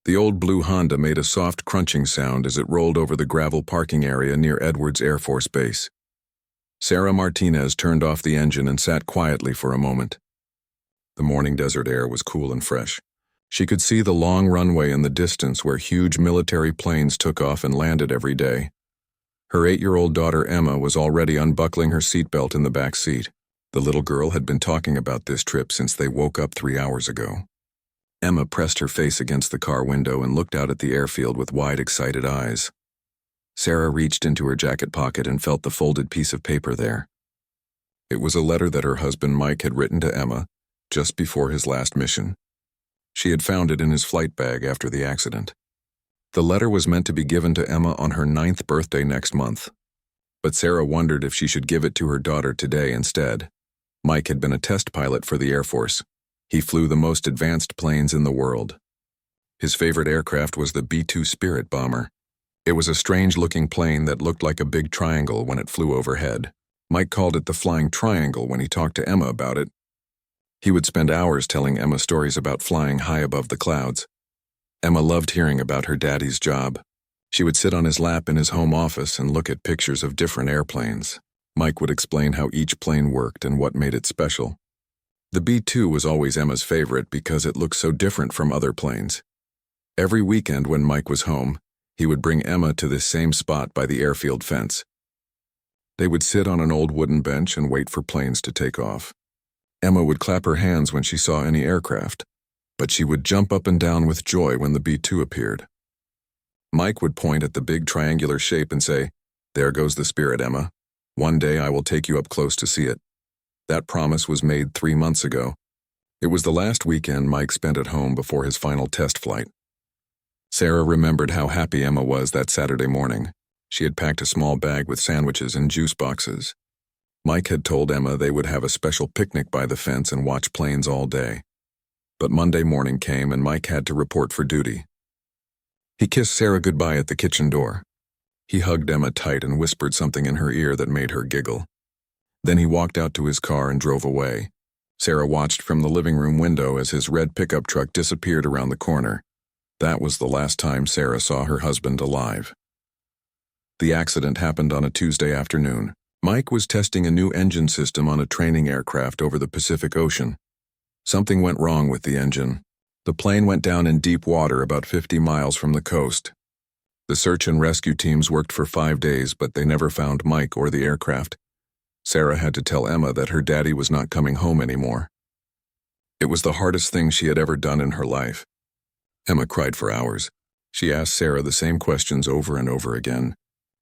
The old blue Honda made a soft crunching sound as it rolled over the gravel parking area near Edwards Air Force Base. Sarah Martinez turned off the engine and sat quietly for a moment. The morning desert air was cool and fresh. She could see the long runway in the distance where huge military planes took off and landed every day. Her 8-year-old daughter Emma was already unbuckling her seatbelt in the back seat. The little girl had been talking about this trip since they woke up 3 hours ago. Emma pressed her face against the car window and looked out at the airfield with wide, excited eyes. Sarah reached into her jacket pocket and felt the folded piece of paper there. It was a letter that her husband Mike had written to Emma just before his last mission. She had found it in his flight bag after the accident. The letter was meant to be given to Emma on her 9th birthday next month. But Sarah wondered if she should give it to her daughter today instead. Mike had been a test pilot for the Air Force. He flew the most advanced planes in the world. His favorite aircraft was the B-2 Spirit bomber. It was a strange-looking plane that looked like a big triangle when it flew overhead. Mike called it the Flying Triangle when he talked to Emma about it. He would spend hours telling Emma stories about flying high above the clouds. Emma loved hearing about her daddy's job. She would sit on his lap in his home office and look at pictures of different airplanes. Mike would explain how each plane worked and what made it special. The B-2 was always Emma's favorite because it looked so different from other planes. Every weekend when Mike was home, he would bring Emma to this same spot by the airfield fence. They would sit on an old wooden bench and wait for planes to take off. Emma would clap her hands when she saw any aircraft, but she would jump up and down with joy when the B-2 appeared. Mike would point at the big triangular shape and say, "There goes the Spirit, Emma. One day I will take you up close to see it." That promise was made 3 months ago. It was the last weekend Mike spent at home before his final test flight. Sarah remembered how happy Emma was that Saturday morning. She had packed a small bag with sandwiches and juice boxes. Mike had told Emma they would have a special picnic by the fence and watch planes all day. But Monday morning came and Mike had to report for duty. He kissed Sarah goodbye at the kitchen door. He hugged Emma tight and whispered something in her ear that made her giggle. Then he walked out to his car and drove away. Sarah watched from the living room window as his red pickup truck disappeared around the corner. That was the last time Sarah saw her husband alive. The accident happened on a Tuesday afternoon. Mike was testing a new engine system on a training aircraft over the Pacific Ocean. Something went wrong with the engine. The plane went down in deep water about 50 miles from the coast. The search and rescue teams worked for 5 days, but they never found Mike or the aircraft. Sarah had to tell Emma that her daddy was not coming home anymore. It was the hardest thing she had ever done in her life. Emma cried for hours. She asked Sarah the same questions over and over again.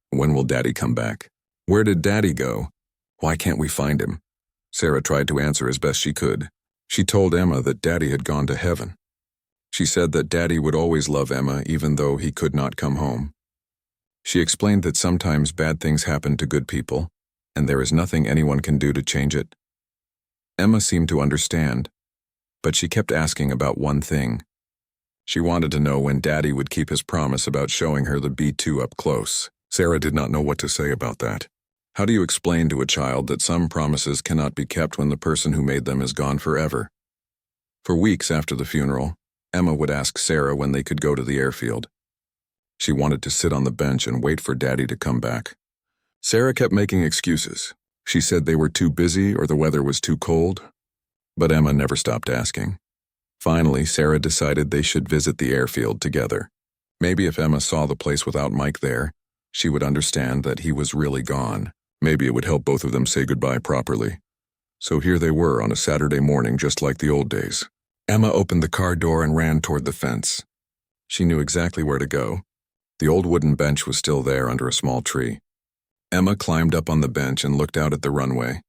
When will Daddy come back? Where did Daddy go? Why can't we find him? Sarah tried to answer as best she could. She told Emma that Daddy had gone to heaven. She said that Daddy would always love Emma even though he could not come home. She explained that sometimes bad things happen to good people, and there is nothing anyone can do to change it. Emma seemed to understand, but she kept asking about one thing. She wanted to know when Daddy would keep his promise about showing her the B-2 up close. Sarah did not know what to say about that. How do you explain to a child that some promises cannot be kept when the person who made them is gone forever? For weeks after the funeral, Emma would ask Sarah when they could go to the airfield. She wanted to sit on the bench and wait for Daddy to come back. Sarah kept making excuses. She said they were too busy or the weather was too cold, but Emma never stopped asking. Finally, Sarah decided they should visit the airfield together. Maybe if Emma saw the place without Mike there, she would understand that he was really gone. Maybe it would help both of them say goodbye properly. So here they were on a Saturday morning just like the old days. Emma opened the car door and ran toward the fence. She knew exactly where to go. The old wooden bench was still there under a small tree. Emma climbed up on the bench and looked out at the runway.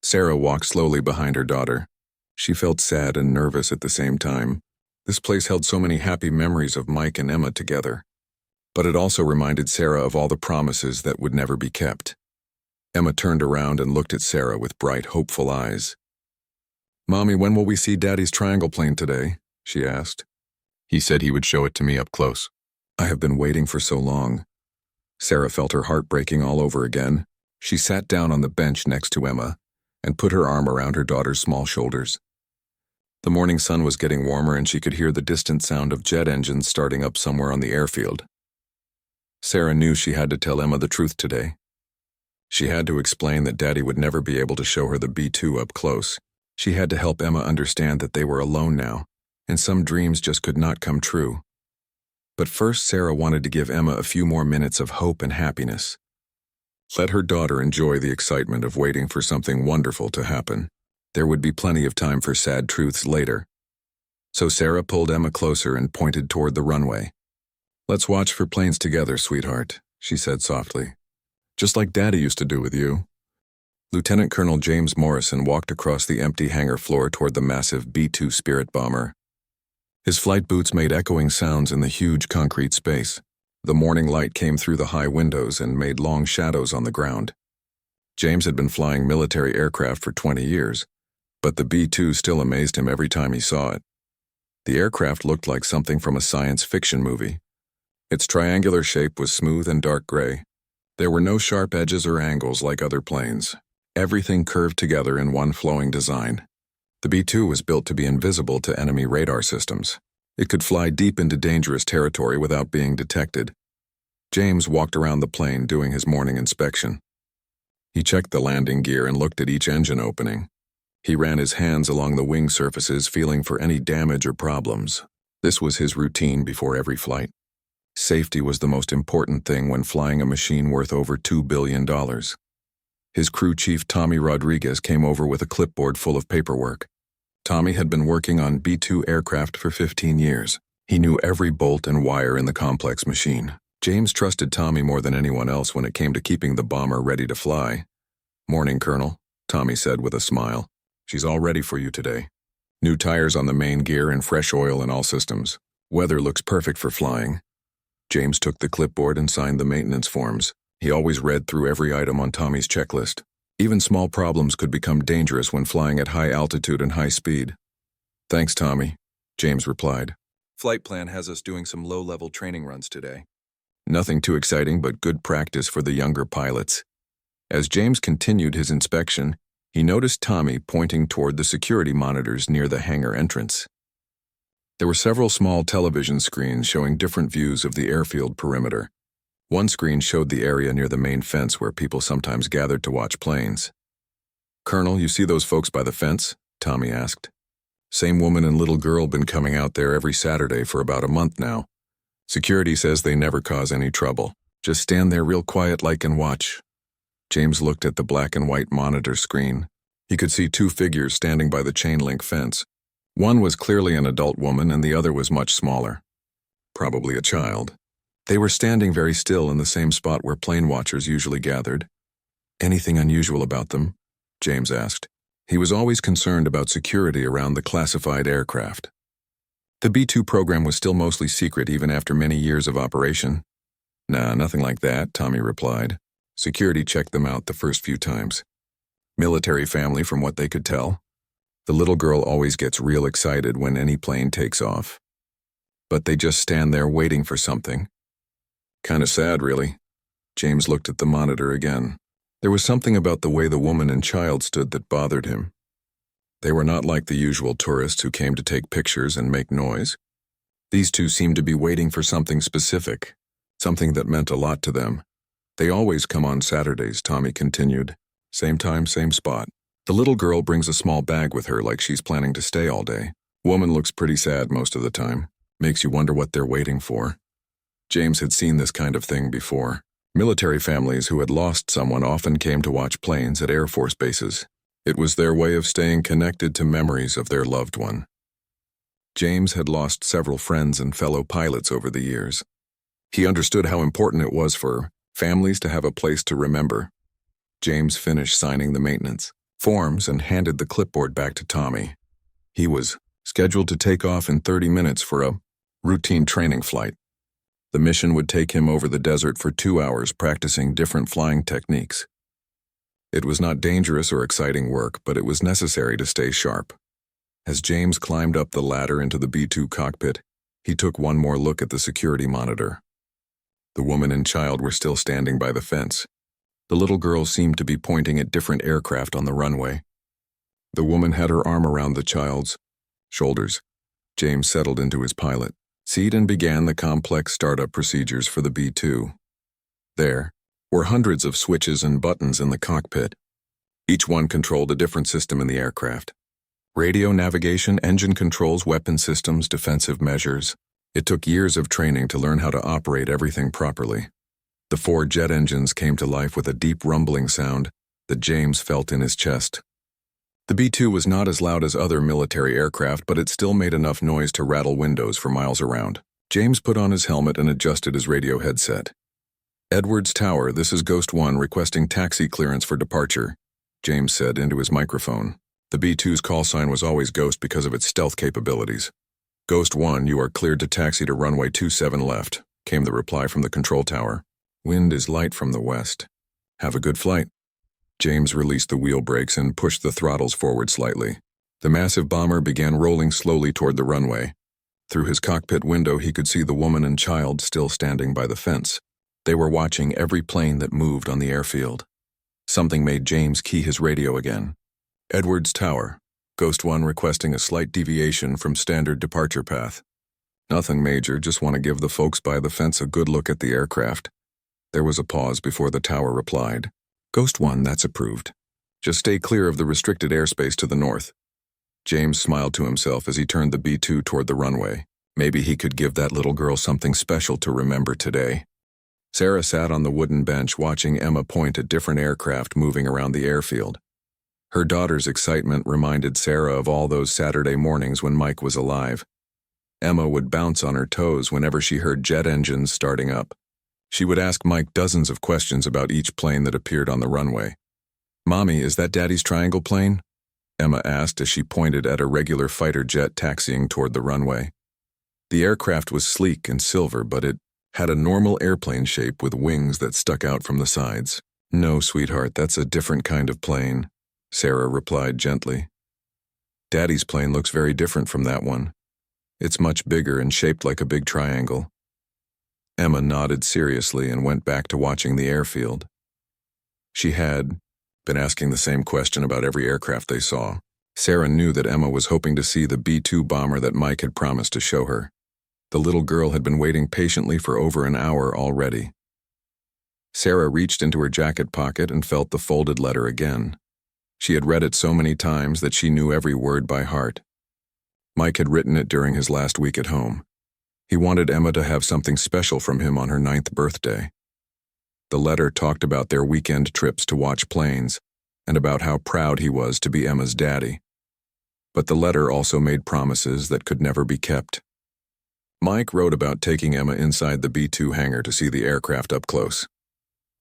Sarah walked slowly behind her daughter. She felt sad and nervous at the same time. This place held so many happy memories of Mike and Emma together. But it also reminded Sarah of all the promises that would never be kept. Emma turned around and looked at Sarah with bright, hopeful eyes. "Mommy, when will we see Daddy's triangle plane today?" she asked. "He said he would show it to me up close." "I have been waiting for so long." Sarah felt her heart breaking all over again. She sat down on the bench next to Emma and put her arm around her daughter's small shoulders. The morning sun was getting warmer and she could hear the distant sound of jet engines starting up somewhere on the airfield. Sarah knew she had to tell Emma the truth today. She had to explain that Daddy would never be able to show her the B-2 up close. She had to help Emma understand that they were alone now, and some dreams just could not come true. But first, Sarah wanted to give Emma a few more minutes of hope and happiness. Let her daughter enjoy the excitement of waiting for something wonderful to happen. There would be plenty of time for sad truths later. So Sarah pulled Emma closer and pointed toward the runway. "Let's watch for planes together, sweetheart," she said softly. "Just like Daddy used to do with you." Lieutenant Colonel James Morrison walked across the empty hangar floor toward the massive B-2 Spirit bomber. His flight boots made echoing sounds in the huge concrete space. The morning light came through the high windows and made long shadows on the ground. James had been flying military aircraft for 20 years, but the B-2 still amazed him every time he saw it. The aircraft looked like something from a science fiction movie. Its triangular shape was smooth and dark gray. There were no sharp edges or angles like other planes. Everything curved together in one flowing design. The B-2 was built to be invisible to enemy radar systems. It could fly deep into dangerous territory without being detected. James walked around the plane doing his morning inspection. He checked the landing gear and looked at each engine opening. He ran his hands along the wing surfaces, feeling for any damage or problems. This was his routine before every flight. Safety was the most important thing when flying a machine worth over $2 billion. His crew chief, Tommy Rodriguez, came over with a clipboard full of paperwork. Tommy had been working on B-2 aircraft for 15 years. He knew every bolt and wire in the complex machine. James trusted Tommy more than anyone else when it came to keeping the bomber ready to fly. "Morning, Colonel," Tommy said with a smile. "She's all ready for you today. New tires on the main gear and fresh oil in all systems. Weather looks perfect for flying." James took the clipboard and signed the maintenance forms. He always read through every item on Tommy's checklist. Even small problems could become dangerous when flying at high altitude and high speed. "Thanks, Tommy," James replied. "Flight plan has us doing some low-level training runs today. Nothing too exciting, but good practice for the younger pilots." As James continued his inspection, he noticed Tommy pointing toward the security monitors near the hangar entrance. There were several small television screens showing different views of the airfield perimeter. One screen showed the area near the main fence where people sometimes gathered to watch planes. "Colonel, you see those folks by the fence?" Tommy asked. "Same woman and little girl been coming out there every Saturday for about a month now. Security says they never cause any trouble. Just stand there real quiet-like and watch." James looked at the black and white monitor screen. He could see two figures standing by the chain-link fence. One was clearly an adult woman and the other was much smaller. Probably a child. They were standing very still in the same spot where plane watchers usually gathered. "Anything unusual about them?" James asked. He was always concerned about security around the classified aircraft. The B-2 program was still mostly secret even after many years of operation. "Nah, nothing like that," Tommy replied. "Security checked them out the first few times. Military family from what they could tell. The little girl always gets real excited when any plane takes off. But they just stand there waiting for something. Kinda sad, really." James looked at the monitor again. There was something about the way the woman and child stood that bothered him. They were not like the usual tourists who came to take pictures and make noise. These two seemed to be waiting for something specific, something that meant a lot to them. "They always come on Saturdays," Tommy continued. "Same time, same spot. The little girl brings a small bag with her like she's planning to stay all day. Woman looks pretty sad most of the time. Makes you wonder what they're waiting for." James had seen this kind of thing before. Military families who had lost someone often came to watch planes at Air Force bases. It was their way of staying connected to memories of their loved one. James had lost several friends and fellow pilots over the years. He understood how important it was for families to have a place to remember. James finished signing the maintenance forms and handed the clipboard back to Tommy. He was scheduled to take off in 30 minutes for a routine training flight. The mission would take him over the desert for 2 hours practicing different flying techniques. It was not dangerous or exciting work, but it was necessary to stay sharp. As James climbed up the ladder into the B-2 cockpit, he took one more look at the security monitor. The woman and child were still standing by the fence. The little girl seemed to be pointing at different aircraft on the runway. The woman had her arm around the child's, shoulders. James settled into his pilot seat and began the complex startup procedures for the B-2. There were hundreds of switches and buttons in the cockpit. Each one controlled a different system in the aircraft. Radio navigation, engine controls, weapon systems, defensive measures. It took years of training to learn how to operate everything properly. The 4 jet engines came to life with a deep rumbling sound that James felt in his chest. The B-2 was not as loud as other military aircraft, but it still made enough noise to rattle windows for miles around. James put on his helmet and adjusted his radio headset. "Edwards Tower, this is Ghost 1 requesting taxi clearance for departure," James said into his microphone. The B-2's call sign was always Ghost because of its stealth capabilities. "Ghost 1, you are cleared to taxi to runway 27 left," came the reply from the control tower. "Wind is light from the west. Have a good flight." James released the wheel brakes and pushed the throttles forward slightly. The massive bomber began rolling slowly toward the runway. Through his cockpit window, he could see the woman and child still standing by the fence. They were watching every plane that moved on the airfield. Something made James key his radio again. "Edwards Tower, Ghost 1 requesting a slight deviation from standard departure path." "Nothing major, just want to give the folks by the fence a good look at the aircraft." There was a pause before the tower replied. "Ghost 1, that's approved. Just stay clear of the restricted airspace to the north." James smiled to himself as he turned the B-2 toward the runway. Maybe he could give that little girl something special to remember today. Sarah sat on the wooden bench watching Emma point at different aircraft moving around the airfield. Her daughter's excitement reminded Sarah of all those Saturday mornings when Mike was alive. Emma would bounce on her toes whenever she heard jet engines starting up. She would ask Mike dozens of questions about each plane that appeared on the runway. "Mommy, is that Daddy's triangle plane?" Emma asked as she pointed at a regular fighter jet taxiing toward the runway. The aircraft was sleek and silver, but it had a normal airplane shape with wings that stuck out from the sides. "No, sweetheart, that's a different kind of plane," Sarah replied gently. "Daddy's plane looks very different from that one. It's much bigger and shaped like a big triangle." Emma nodded seriously and went back to watching the airfield. She had been asking the same question about every aircraft they saw. Sarah knew that Emma was hoping to see the B-2 bomber that Mike had promised to show her. The little girl had been waiting patiently for over an hour already. Sarah reached into her jacket pocket and felt the folded letter again. She had read it so many times that she knew every word by heart. Mike had written it during his last week at home. He wanted Emma to have something special from him on her 9th birthday. The letter talked about their weekend trips to watch planes and about how proud he was to be Emma's daddy. But the letter also made promises that could never be kept. Mike wrote about taking Emma inside the B-2 hangar to see the aircraft up close.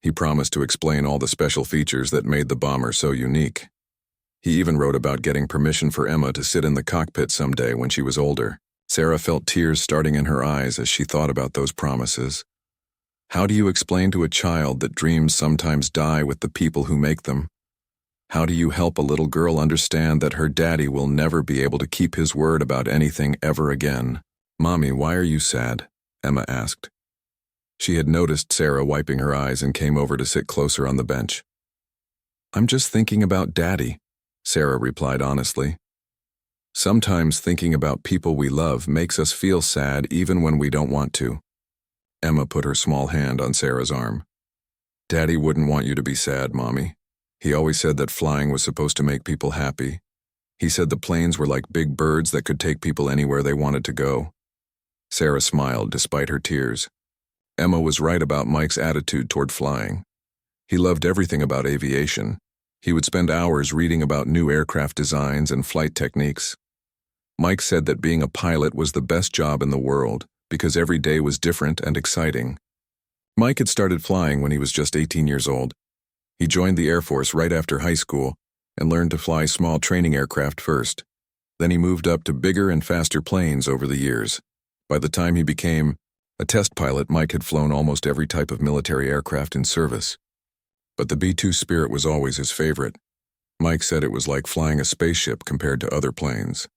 He promised to explain all the special features that made the bomber so unique. He even wrote about getting permission for Emma to sit in the cockpit someday when she was older. Sarah felt tears starting in her eyes as she thought about those promises. How do you explain to a child that dreams sometimes die with the people who make them? How do you help a little girl understand that her daddy will never be able to keep his word about anything ever again? "Mommy, why are you sad?" Emma asked. She had noticed Sarah wiping her eyes and came over to sit closer on the bench. "I'm just thinking about Daddy," Sarah replied honestly. "Sometimes thinking about people we love makes us feel sad even when we don't want to." Emma put her small hand on Sarah's arm. "Daddy wouldn't want you to be sad, Mommy. He always said that flying was supposed to make people happy. He said the planes were like big birds that could take people anywhere they wanted to go." Sarah smiled despite her tears. Emma was right about Mike's attitude toward flying. He loved everything about aviation. He would spend hours reading about new aircraft designs and flight techniques. Mike said that being a pilot was the best job in the world because every day was different and exciting. Mike had started flying when he was just 18 years old. He joined the Air Force right after high school and learned to fly small training aircraft first. Then he moved up to bigger and faster planes over the years. By the time he became a test pilot, Mike had flown almost every type of military aircraft in service. But the B-2 Spirit was always his favorite. Mike said it was like flying a spaceship compared to other planes.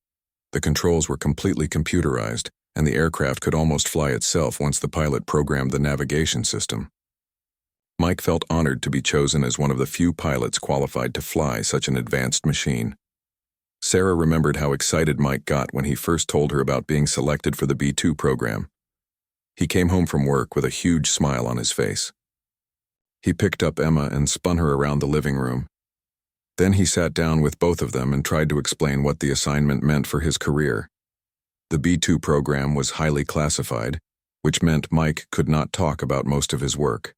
The controls were completely computerized, and the aircraft could almost fly itself once the pilot programmed the navigation system. Mike felt honored to be chosen as one of the few pilots qualified to fly such an advanced machine. Sarah remembered how excited Mike got when he first told her about being selected for the B-2 program. He came home from work with a huge smile on his face. He picked up Emma and spun her around the living room. Then he sat down with both of them and tried to explain what the assignment meant for his career. The B-2 program was highly classified, which meant Mike could not talk about most of his work.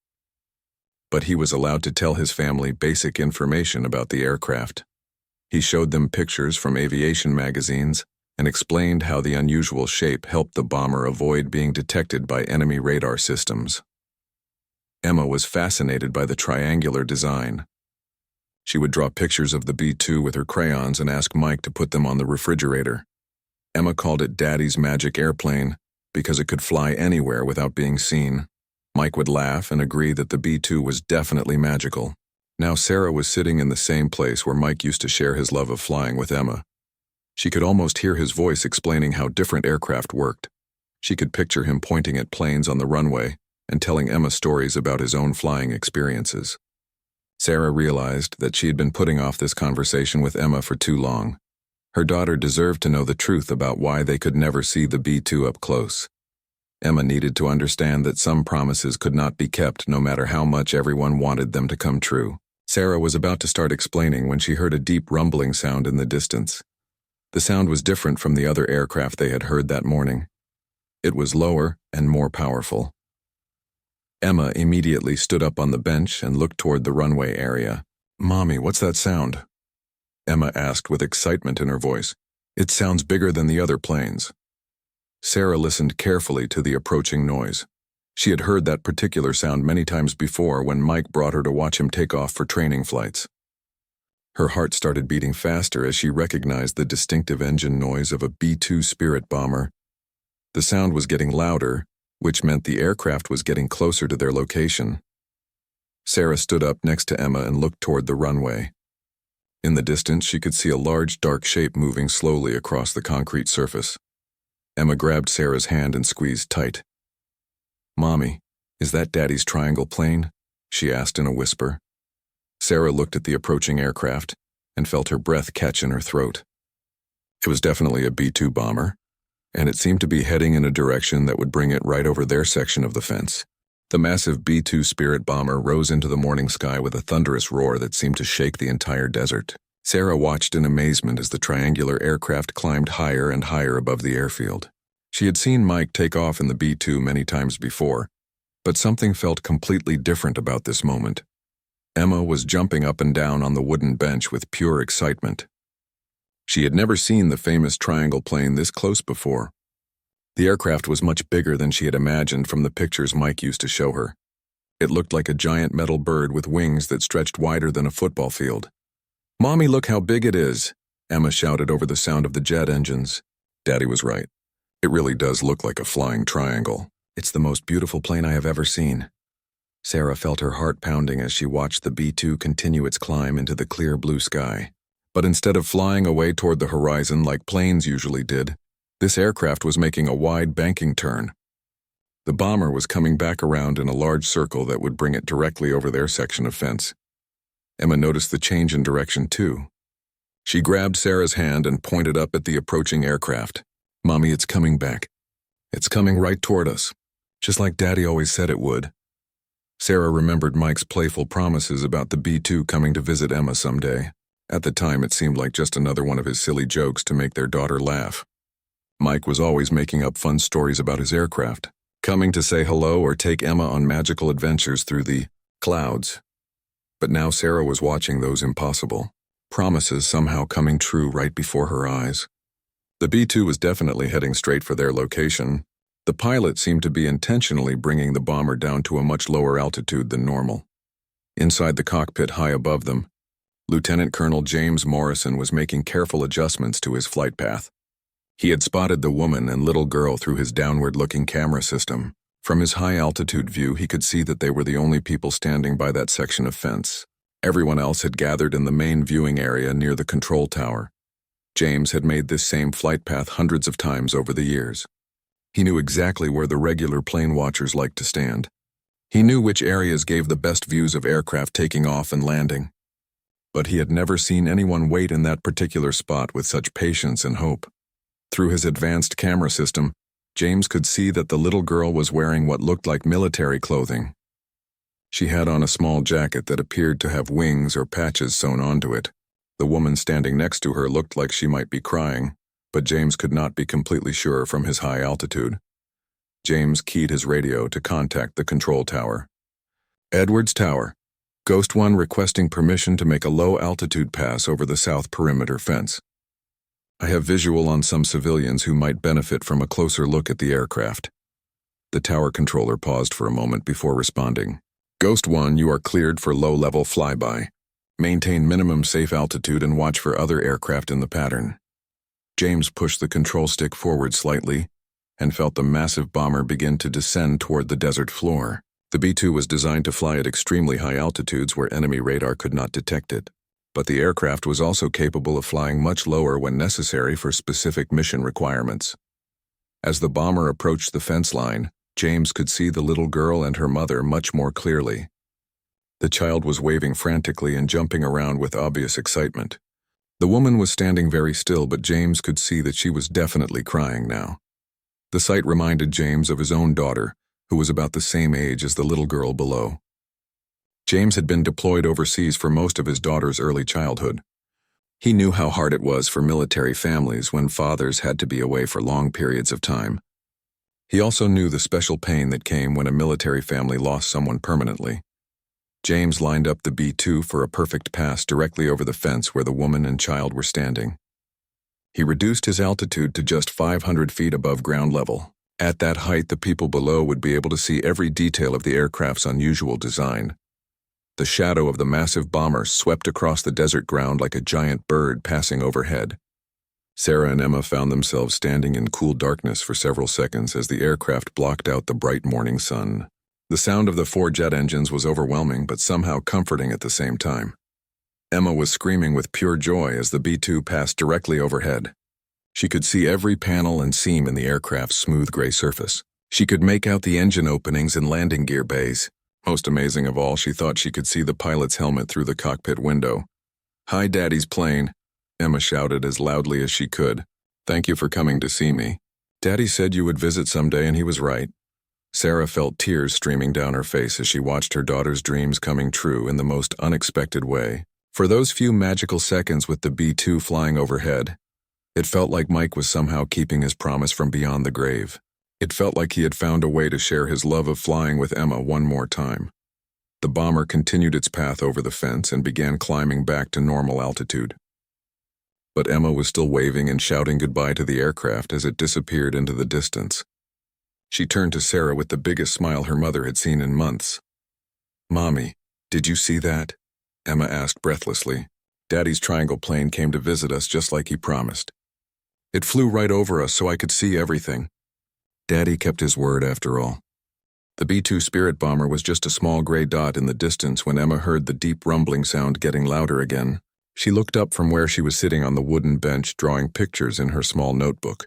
But he was allowed to tell his family basic information about the aircraft. He showed them pictures from aviation magazines and explained how the unusual shape helped the bomber avoid being detected by enemy radar systems. Emma was fascinated by the triangular design. She would draw pictures of the B-2 with her crayons and ask Mike to put them on the refrigerator. Emma called it Daddy's magic airplane because it could fly anywhere without being seen. Mike would laugh and agree that the B-2 was definitely magical. Now Sarah was sitting in the same place where Mike used to share his love of flying with Emma. She could almost hear his voice explaining how different aircraft worked. She could picture him pointing at planes on the runway and telling Emma stories about his own flying experiences. Sarah realized that she had been putting off this conversation with Emma for too long. Her daughter deserved to know the truth about why they could never see the B-2 up close. Emma needed to understand that some promises could not be kept no matter how much everyone wanted them to come true. Sarah was about to start explaining when she heard a deep rumbling sound in the distance. The sound was different from the other aircraft they had heard that morning. It was lower and more powerful. Emma immediately stood up on the bench and looked toward the runway area. "Mommy, what's that sound?" Emma asked with excitement in her voice. "It sounds bigger than the other planes." Sarah listened carefully to the approaching noise. She had heard that particular sound many times before when Mike brought her to watch him take off for training flights. Her heart started beating faster as she recognized the distinctive engine noise of a B-2 Spirit bomber. The sound was getting louder, which meant the aircraft was getting closer to their location. Sarah stood up next to Emma and looked toward the runway. In the distance, she could see a large dark shape moving slowly across the concrete surface. Emma grabbed Sarah's hand and squeezed tight. "Mommy, is that Daddy's triangle plane?" she asked in a whisper. Sarah looked at the approaching aircraft and felt her breath catch in her throat. It was definitely a B-2 bomber, and it seemed to be heading in a direction that would bring it right over their section of the fence. The massive B-2 Spirit bomber rose into the morning sky with a thunderous roar that seemed to shake the entire desert. Sarah watched in amazement as the triangular aircraft climbed higher and higher above the airfield. She had seen Mike take off in the B-2 many times before, but something felt completely different about this moment. Emma was jumping up and down on the wooden bench with pure excitement. She had never seen the famous triangle plane this close before. The aircraft was much bigger than she had imagined from the pictures Mike used to show her. It looked like a giant metal bird with wings that stretched wider than a football field. "Mommy, look how big it is," Emma shouted over the sound of the jet engines. Daddy was right. It really does look like a flying triangle. "It's the most beautiful plane I have ever seen." Sarah felt her heart pounding as she watched the B-2 continue its climb into the clear blue sky. But instead of flying away toward the horizon like planes usually did, this aircraft was making a wide banking turn. The bomber was coming back around in a large circle that would bring it directly over their section of fence. Emma noticed the change in direction too. She grabbed Sarah's hand and pointed up at the approaching aircraft. "Mommy, it's coming back. It's coming right toward us, just like Daddy always said it would." Sarah remembered Mike's playful promises about the B-2 coming to visit Emma someday. At the time, it seemed like just another one of his silly jokes to make their daughter laugh. Mike was always making up fun stories about his aircraft, coming to say hello or take Emma on magical adventures through the clouds. But now Sarah was watching those impossible promises somehow coming true right before her eyes. The B-2 was definitely heading straight for their location. The pilot seemed to be intentionally bringing the bomber down to a much lower altitude than normal. Inside the cockpit high above them, Lieutenant Colonel James Morrison was making careful adjustments to his flight path. He had spotted the woman and little girl through his downward-looking camera system. From his high-altitude view, he could see that they were the only people standing by that section of fence. Everyone else had gathered in the main viewing area near the control tower. James had made this same flight path hundreds of times over the years. He knew exactly where the regular plane watchers liked to stand. He knew which areas gave the best views of aircraft taking off and landing. But he had never seen anyone wait in that particular spot with such patience and hope. Through his advanced camera system, James could see that the little girl was wearing what looked like military clothing. She had on a small jacket that appeared to have wings or patches sewn onto it. The woman standing next to her looked like she might be crying, but James could not be completely sure from his high altitude. James keyed his radio to contact the control tower. Edwards Tower. Ghost 1 requesting permission to make a low-altitude pass over the south perimeter fence. I have visual on some civilians who might benefit from a closer look at the aircraft. The tower controller paused for a moment before responding. Ghost 1, you are cleared for low-level flyby. Maintain minimum safe altitude and watch for other aircraft in the pattern. James pushed the control stick forward slightly and felt the massive bomber begin to descend toward the desert floor. The B-2 was designed to fly at extremely high altitudes where enemy radar could not detect it, but the aircraft was also capable of flying much lower when necessary for specific mission requirements. As the bomber approached the fence line, James could see the little girl and her mother much more clearly. The child was waving frantically and jumping around with obvious excitement. The woman was standing very still, but James could see that she was definitely crying now. The sight reminded James of his own daughter, who was about the same age as the little girl below. James had been deployed overseas for most of his daughter's early childhood. He knew how hard it was for military families when fathers had to be away for long periods of time. He also knew the special pain that came when a military family lost someone permanently. James lined up the B-2 for a perfect pass directly over the fence where the woman and child were standing. He reduced his altitude to just 500 feet above ground level. At that height, the people below would be able to see every detail of the aircraft's unusual design. The shadow of the massive bomber swept across the desert ground like a giant bird passing overhead. Sarah and Emma found themselves standing in cool darkness for several seconds as the aircraft blocked out the bright morning sun. The sound of the 4 jet engines was overwhelming but somehow comforting at the same time. Emma was screaming with pure joy as the B-2 passed directly overhead. She could see every panel and seam in the aircraft's smooth gray surface. She could make out the engine openings and landing gear bays. Most amazing of all, she thought she could see the pilot's helmet through the cockpit window. "Hi, Daddy's plane," Emma shouted as loudly as she could. "Thank you for coming to see me. Daddy said you would visit someday, and he was right." Sarah felt tears streaming down her face as she watched her daughter's dreams coming true in the most unexpected way. For those few magical seconds with the B-2 flying overhead, it felt like Mike was somehow keeping his promise from beyond the grave. It felt like he had found a way to share his love of flying with Emma one more time. The bomber continued its path over the fence and began climbing back to normal altitude. But Emma was still waving and shouting goodbye to the aircraft as it disappeared into the distance. She turned to Sarah with the biggest smile her mother had seen in months. "Mommy, did you see that?" Emma asked breathlessly. "Daddy's triangle plane came to visit us just like he promised. It flew right over us so I could see everything." Daddy kept his word after all. The B-2 Spirit bomber was just a small gray dot in the distance when Emma heard the deep rumbling sound getting louder again. She looked up from where she was sitting on the wooden bench drawing pictures in her small notebook.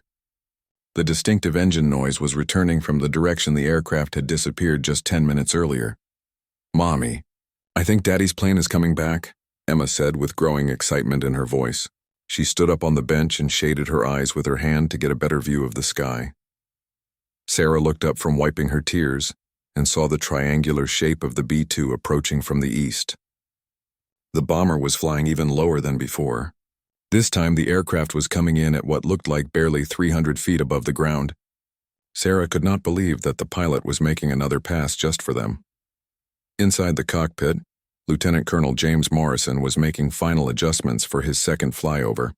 The distinctive engine noise was returning from the direction the aircraft had disappeared just 10 minutes earlier. "Mommy, I think Daddy's plane is coming back," Emma said with growing excitement in her voice. She stood up on the bench and shaded her eyes with her hand to get a better view of the sky. Sarah looked up from wiping her tears and saw the triangular shape of the B-2 approaching from the east. The bomber was flying even lower than before. This time the aircraft was coming in at what looked like barely 300 feet above the ground. Sarah could not believe that the pilot was making another pass just for them. Inside the cockpit, Lieutenant Colonel James Morrison was making final adjustments for his second flyover.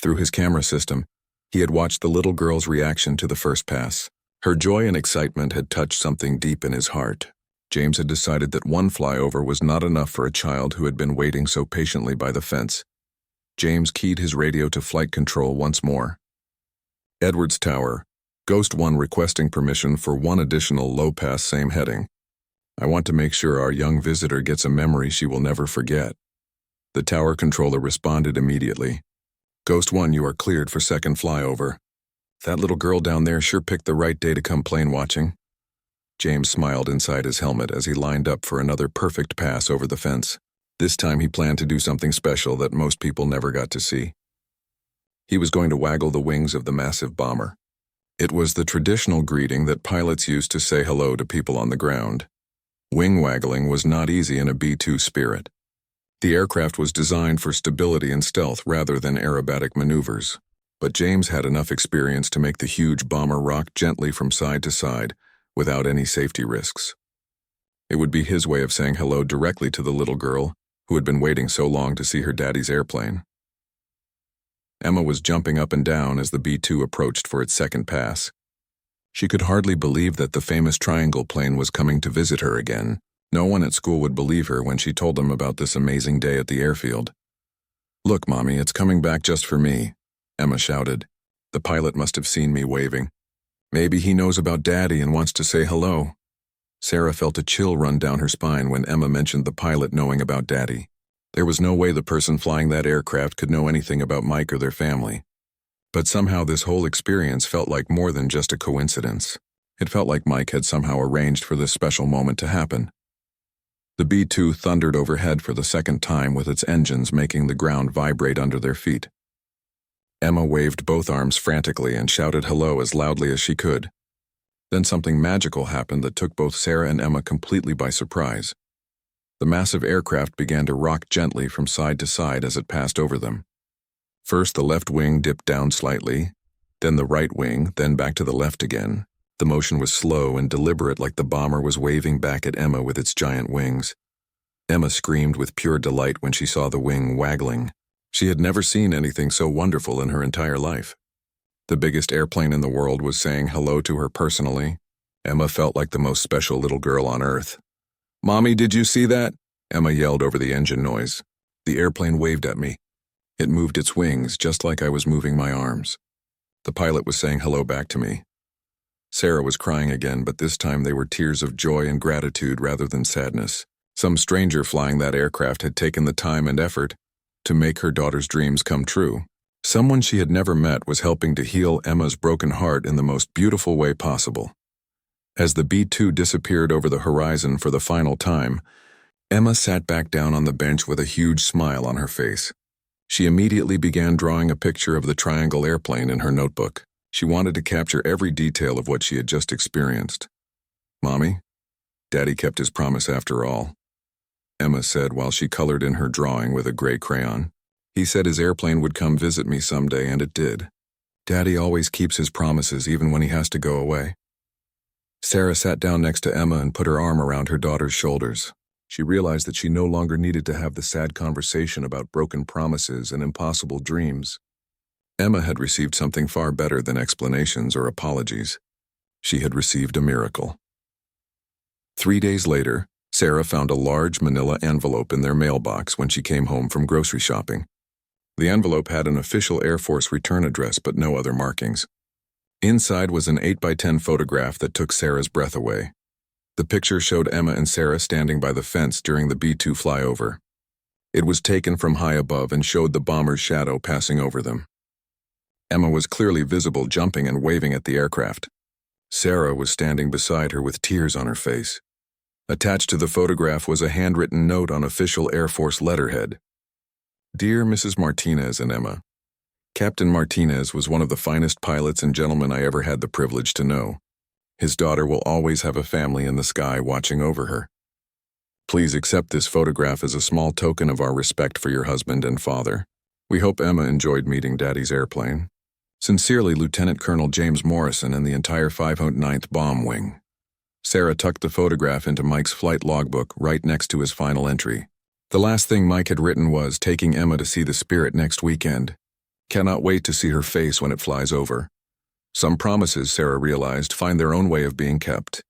Through his camera system, he had watched the little girl's reaction to the first pass. Her joy and excitement had touched something deep in his heart. James had decided that one flyover was not enough for a child who had been waiting so patiently by the fence. James keyed his radio to flight control once more. Edwards Tower, Ghost 1 requesting permission for one additional low-pass same heading. I want to make sure our young visitor gets a memory she will never forget. The tower controller responded immediately. Ghost 1, you are cleared for second flyover. That little girl down there sure picked the right day to come plane watching. James smiled inside his helmet as he lined up for another perfect pass over the fence. This time he planned to do something special that most people never got to see. He was going to waggle the wings of the massive bomber. It was the traditional greeting that pilots used to say hello to people on the ground. Wing waggling was not easy in a B-2 Spirit. The aircraft was designed for stability and stealth rather than aerobatic maneuvers, but James had enough experience to make the huge bomber rock gently from side to side without any safety risks. It would be his way of saying hello directly to the little girl who had been waiting so long to see her daddy's airplane. Emma was jumping up and down as the B-2 approached for its second pass. She could hardly believe that the famous triangle plane was coming to visit her again. No one at school would believe her when she told them about this amazing day at the airfield. "Look, Mommy, it's coming back just for me," Emma shouted. "The pilot must have seen me waving. Maybe he knows about Daddy and wants to say hello." Sarah felt a chill run down her spine when Emma mentioned the pilot knowing about Daddy. There was no way the person flying that aircraft could know anything about Mike or their family. But somehow this whole experience felt like more than just a coincidence. It felt like Mike had somehow arranged for this special moment to happen. The B-2 thundered overhead for the second time with its engines making the ground vibrate under their feet. Emma waved both arms frantically and shouted hello as loudly as she could. Then something magical happened that took both Sarah and Emma completely by surprise. The massive aircraft began to rock gently from side to side as it passed over them. First, the left wing dipped down slightly, then the right wing, then back to the left again. The motion was slow and deliberate, like the bomber was waving back at Emma with its giant wings. Emma screamed with pure delight when she saw the wing waggling. She had never seen anything so wonderful in her entire life. The biggest airplane in the world was saying hello to her personally. Emma felt like the most special little girl on earth. "Mommy, did you see that?" Emma yelled over the engine noise. The airplane waved at me. It moved its wings just like I was moving my arms. The pilot was saying hello back to me. Sarah was crying again, but this time they were tears of joy and gratitude rather than sadness. Some stranger flying that aircraft had taken the time and effort to make her daughter's dreams come true. Someone she had never met was helping to heal Emma's broken heart in the most beautiful way possible. As the B-2 disappeared over the horizon for the final time, Emma sat back down on the bench with a huge smile on her face. She immediately began drawing a picture of the triangle airplane in her notebook. She wanted to capture every detail of what she had just experienced. "Mommy, Daddy kept his promise after all," Emma said while she colored in her drawing with a gray crayon. "He said his airplane would come visit me someday, and it did. Daddy always keeps his promises even when he has to go away." Sarah sat down next to Emma and put her arm around her daughter's shoulders. She realized that she no longer needed to have the sad conversation about broken promises and impossible dreams. Emma had received something far better than explanations or apologies. She had received a miracle. 3 days later, Sarah found a large manila envelope in their mailbox when she came home from grocery shopping. The envelope had an official Air Force return address but no other markings. Inside was an 8x10 photograph that took Sarah's breath away. The picture showed Emma and Sarah standing by the fence during the B-2 flyover. It was taken from high above and showed the bomber's shadow passing over them. Emma was clearly visible, jumping and waving at the aircraft. Sarah was standing beside her with tears on her face. Attached to the photograph was a handwritten note on official Air Force letterhead. "Dear Mrs. Martinez and Emma, Captain Martinez was one of the finest pilots and gentlemen I ever had the privilege to know. His daughter will always have a family in the sky watching over her. Please accept this photograph as a small token of our respect for your husband and father. We hope Emma enjoyed meeting Daddy's airplane. Sincerely, Lieutenant Colonel James Morrison and the entire 509th Bomb Wing." Sarah tucked the photograph into Mike's flight logbook right next to his final entry. The last thing Mike had written was, "Taking Emma to see the Spirit next weekend. Cannot wait to see her face when it flies over." Some promises, Sarah realized, find their own way of being kept.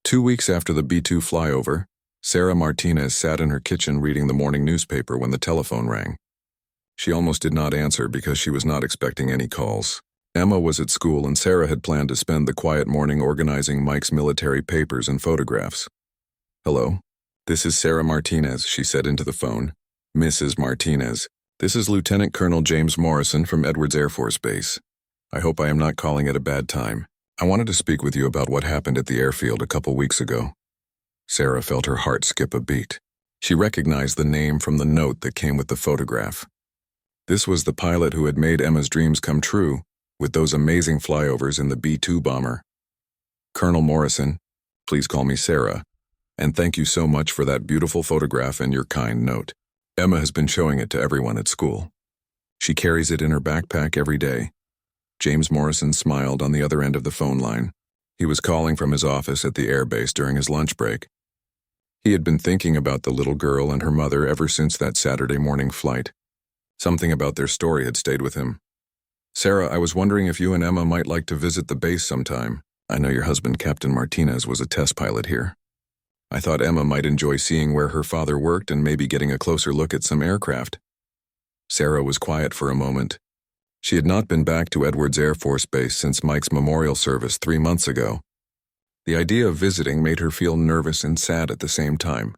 2 weeks after the B-2 flyover, Sarah Martinez sat in her kitchen reading the morning newspaper when the telephone rang. She almost did not answer because she was not expecting any calls. Emma was at school and Sarah had planned to spend the quiet morning organizing Mike's military papers and photographs. "Hello? This is Sarah Martinez," she said into the phone. "Mrs. Martinez, this is Lieutenant Colonel James Morrison from Edwards Air Force Base. I hope I am not calling at a bad time. I wanted to speak with you about what happened at the airfield a couple weeks ago." Sarah felt her heart skip a beat. She recognized the name from the note that came with the photograph. This was the pilot who had made Emma's dreams come true with those amazing flyovers in the B-2 bomber. Colonel Morrison, please call me Sarah, and thank you so much for that beautiful photograph and your kind note. Emma has been showing it to everyone at school. She carries it in her backpack every day. James Morrison smiled on the other end of the phone line. He was calling from his office at the airbase during his lunch break. He had been thinking about the little girl and her mother ever since that Saturday morning flight. Something about their story had stayed with him. Sarah, I was wondering if you and Emma might like to visit the base sometime. I know your husband, Captain Martinez, was a test pilot here. I thought Emma might enjoy seeing where her father worked and maybe getting a closer look at some aircraft. Sarah was quiet for a moment. She had not been back to Edwards Air Force Base since Mike's memorial service 3 months ago. The idea of visiting made her feel nervous and sad at the same time,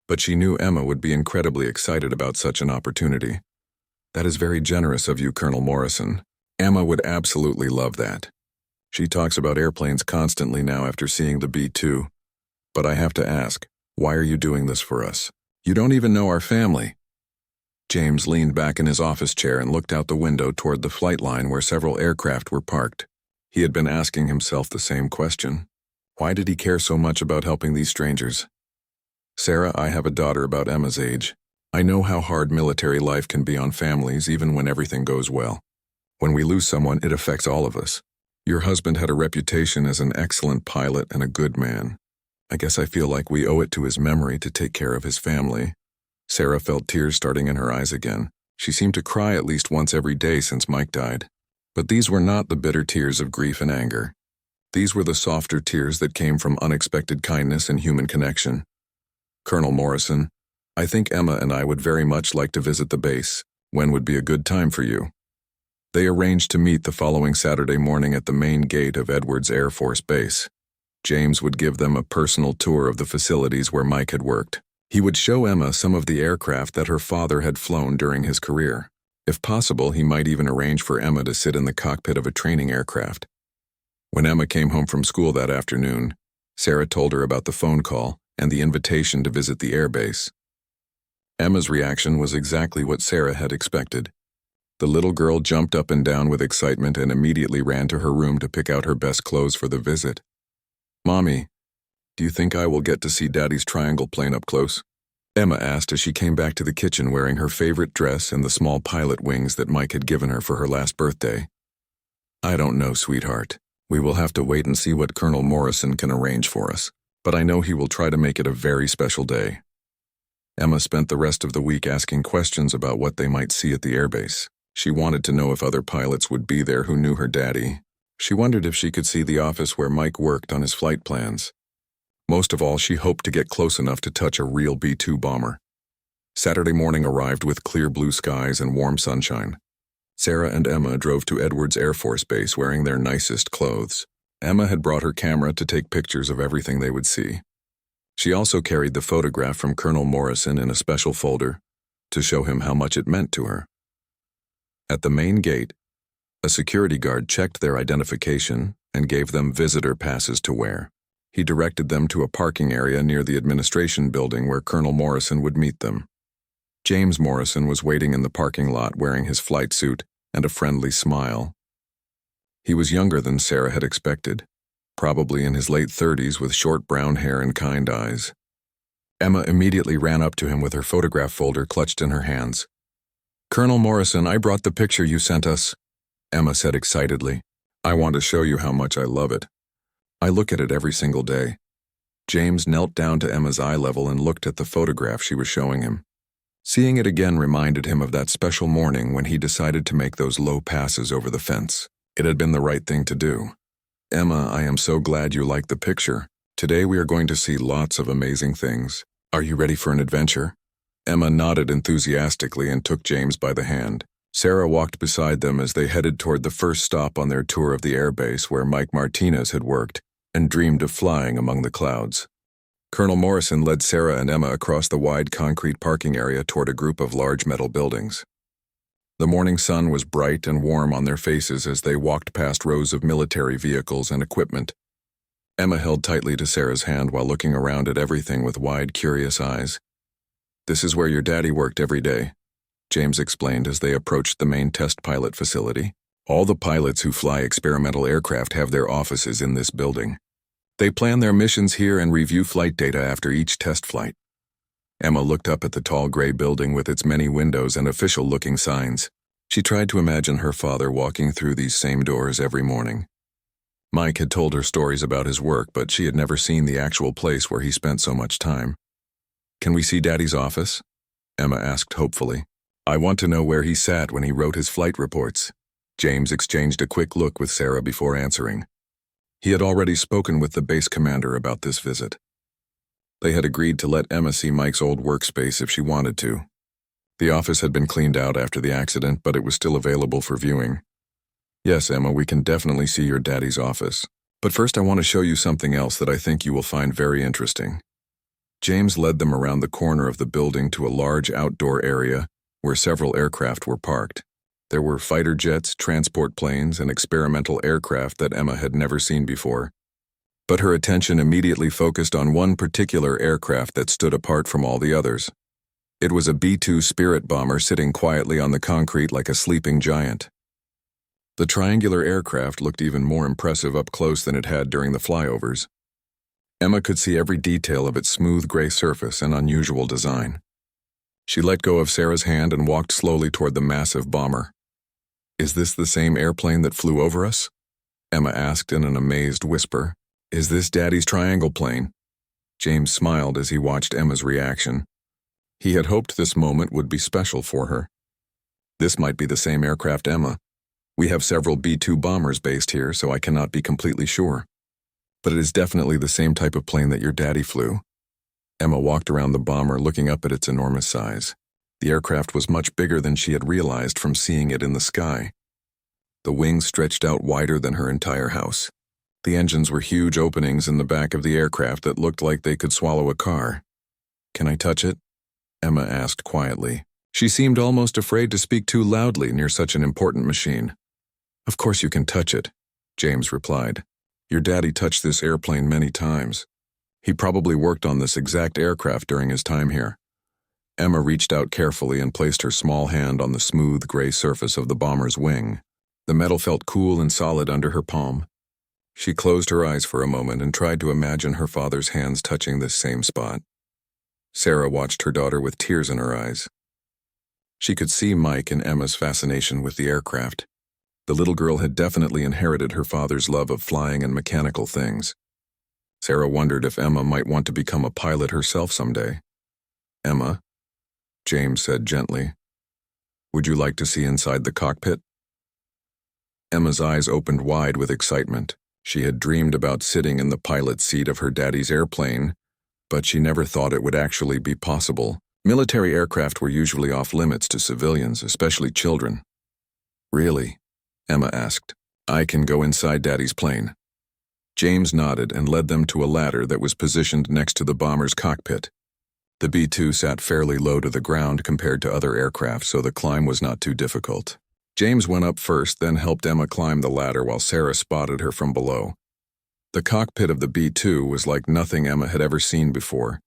but she knew Emma would be incredibly excited about such an opportunity. That is very generous of you, Colonel Morrison. Emma would absolutely love that. She talks about airplanes constantly now after seeing the B-2. But I have to ask, why are you doing this for us? You don't even know our family. James leaned back in his office chair and looked out the window toward the flight line where several aircraft were parked. He had been asking himself the same question. Why did he care so much about helping these strangers? Sarah, I have a daughter about Emma's age. I know how hard military life can be on families even when everything goes well. When we lose someone, it affects all of us. Your husband had a reputation as an excellent pilot and a good man. I guess I feel like we owe it to his memory to take care of his family. Sarah felt tears starting in her eyes again. She seemed to cry at least once every day since Mike died. But these were not the bitter tears of grief and anger. These were the softer tears that came from unexpected kindness and human connection. Colonel Morrison, I think Emma and I would very much like to visit the base. When would be a good time for you? They arranged to meet the following Saturday morning at the main gate of Edwards Air Force Base. James would give them a personal tour of the facilities where Mike had worked. He would show Emma some of the aircraft that her father had flown during his career. If possible, he might even arrange for Emma to sit in the cockpit of a training aircraft. When Emma came home from school that afternoon, Sarah told her about the phone call and the invitation to visit the airbase. Emma's reaction was exactly what Sarah had expected. The little girl jumped up and down with excitement and immediately ran to her room to pick out her best clothes for the visit. Mommy, do you think I will get to see Daddy's triangle plane up close? Emma asked as she came back to the kitchen wearing her favorite dress and the small pilot wings that Mike had given her for her last birthday. I don't know, sweetheart. We will have to wait and see what Colonel Morrison can arrange for us, but I know he will try to make it a very special day. Emma spent the rest of the week asking questions about what they might see at the airbase. She wanted to know if other pilots would be there who knew her daddy. She wondered if she could see the office where Mike worked on his flight plans. Most of all, she hoped to get close enough to touch a real B-2 bomber. Saturday morning arrived with clear blue skies and warm sunshine. Sarah and Emma drove to Edwards Air Force Base wearing their nicest clothes. Emma had brought her camera to take pictures of everything they would see. She also carried the photograph from Colonel Morrison in a special folder to show him how much it meant to her. At the main gate, a security guard checked their identification and gave them visitor passes to wear. He directed them to a parking area near the administration building where Colonel Morrison would meet them. James Morrison was waiting in the parking lot wearing his flight suit and a friendly smile. He was younger than Sarah had expected, probably in his late 30s with short brown hair and kind eyes. Emma immediately ran up to him with her photograph folder clutched in her hands. Colonel Morrison, I brought the picture you sent us, Emma said excitedly. I want to show you how much I love it. I look at it every single day. James knelt down to Emma's eye level and looked at the photograph she was showing him. Seeing it again reminded him of that special morning when he decided to make those low passes over the fence. It had been the right thing to do. Emma, I am so glad you liked the picture. Today we are going to see lots of amazing things. Are you ready for an adventure? Emma nodded enthusiastically and took James by the hand. Sarah walked beside them as they headed toward the first stop on their tour of the airbase where Mike Martinez had worked and dreamed of flying among the clouds. Colonel Morrison led Sarah and Emma across the wide concrete parking area toward a group of large metal buildings. The morning sun was bright and warm on their faces as they walked past rows of military vehicles and equipment. Emma held tightly to Sarah's hand while looking around at everything with wide, curious eyes. This is where your daddy worked every day, James explained as they approached the main test pilot facility. All the pilots who fly experimental aircraft have their offices in this building. They plan their missions here and review flight data after each test flight. Emma looked up at the tall gray building with its many windows and official-looking signs. She tried to imagine her father walking through these same doors every morning. Mike had told her stories about his work, but she had never seen the actual place where he spent so much time. "Can we see Daddy's office?" Emma asked hopefully. "I want to know where he sat when he wrote his flight reports." James exchanged a quick look with Sarah before answering. He had already spoken with the base commander about this visit. They had agreed to let Emma see Mike's old workspace if she wanted to. The office had been cleaned out after the accident, but it was still available for viewing. "Yes, Emma, we can definitely see your daddy's office. But first I want to show you something else that I think you will find very interesting." James led them around the corner of the building to a large outdoor area where several aircraft were parked. There were fighter jets, transport planes, and experimental aircraft that Emma had never seen before. But her attention immediately focused on one particular aircraft that stood apart from all the others. It was a B-2 Spirit bomber sitting quietly on the concrete like a sleeping giant. The triangular aircraft looked even more impressive up close than it had during the flyovers. Emma could see every detail of its smooth gray surface and unusual design. She let go of Sarah's hand and walked slowly toward the massive bomber. "Is this the same airplane that flew over us?" Emma asked in an amazed whisper. "Is this Daddy's triangle plane?" James smiled as he watched Emma's reaction. He had hoped this moment would be special for her. "This might be the same aircraft, Emma. We have several B-2 bombers based here, so I cannot be completely sure. But it is definitely the same type of plane that your daddy flew." Emma walked around the bomber, looking up at its enormous size. The aircraft was much bigger than she had realized from seeing it in the sky. The wings stretched out wider than her entire house. The engines were huge openings in the back of the aircraft that looked like they could swallow a car. "Can I touch it?" Emma asked quietly. She seemed almost afraid to speak too loudly near such an important machine. "Of course you can touch it," James replied. "Your daddy touched this airplane many times. He probably worked on this exact aircraft during his time here." Emma reached out carefully and placed her small hand on the smooth gray surface of the bomber's wing. The metal felt cool and solid under her palm. She closed her eyes for a moment and tried to imagine her father's hands touching this same spot. Sarah watched her daughter with tears in her eyes. She could see Mike and Emma's fascination with the aircraft. The little girl had definitely inherited her father's love of flying and mechanical things. Sarah wondered if Emma might want to become a pilot herself someday. "Emma," James said gently, "would you like to see inside the cockpit?" Emma's eyes opened wide with excitement. She had dreamed about sitting in the pilot's seat of her daddy's airplane, but she never thought it would actually be possible. Military aircraft were usually off limits to civilians, especially children. "Really?" Emma asked. "I can go inside Daddy's plane." James nodded and led them to a ladder that was positioned next to the bomber's cockpit. The B-2 sat fairly low to the ground compared to other aircraft, so the climb was not too difficult. James went up first, then helped Emma climb the ladder while Sarah spotted her from below. The cockpit of the B-2 was like nothing Emma had ever seen before.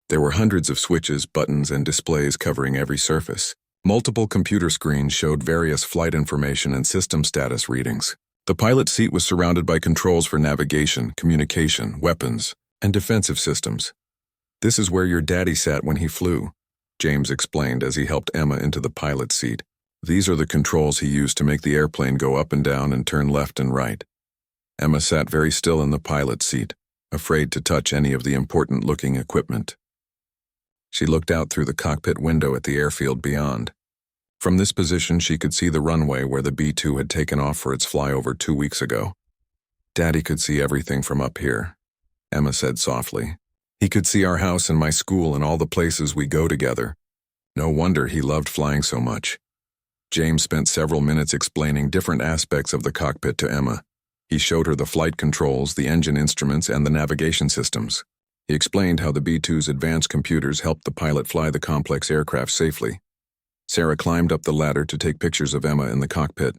There were hundreds of switches, buttons, and displays covering every surface. Multiple computer screens showed various flight information and system status readings. The pilot's seat was surrounded by controls for navigation, communication, weapons, and defensive systems. "This is where your daddy sat when he flew," James explained as he helped Emma into the pilot's seat. "These are the controls he used to make the airplane go up and down and turn left and right." Emma sat very still in the pilot's seat, afraid to touch any of the important-looking equipment. She looked out through the cockpit window at the airfield beyond. From this position, she could see the runway where the B-2 had taken off for its flyover 2 weeks ago. "Daddy could see everything from up here," Emma said softly. "He could see our house and my school and all the places we go together. No wonder he loved flying so much." James spent several minutes explaining different aspects of the cockpit to Emma. He showed her the flight controls, the engine instruments, and the navigation systems. He explained how the B-2's advanced computers helped the pilot fly the complex aircraft safely. Sarah climbed up the ladder to take pictures of Emma in the cockpit.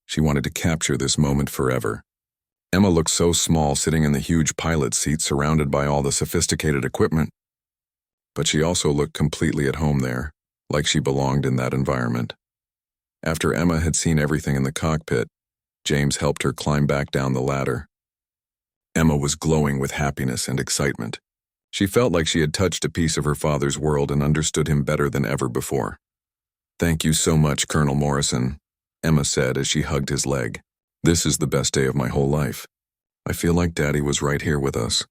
She wanted to capture this moment forever. Emma looked so small sitting in the huge pilot seat surrounded by all the sophisticated equipment. but she also looked completely at home there, like she belonged in that environment. After Emma had seen everything in the cockpit, James helped her climb back down the ladder. Emma was glowing with happiness and excitement. She felt like she had touched a piece of her father's world and understood him better than ever before. "Thank you so much, Colonel Morrison," Emma said as she hugged his leg. "This is the best day of my whole life. I feel like Daddy was right here with us."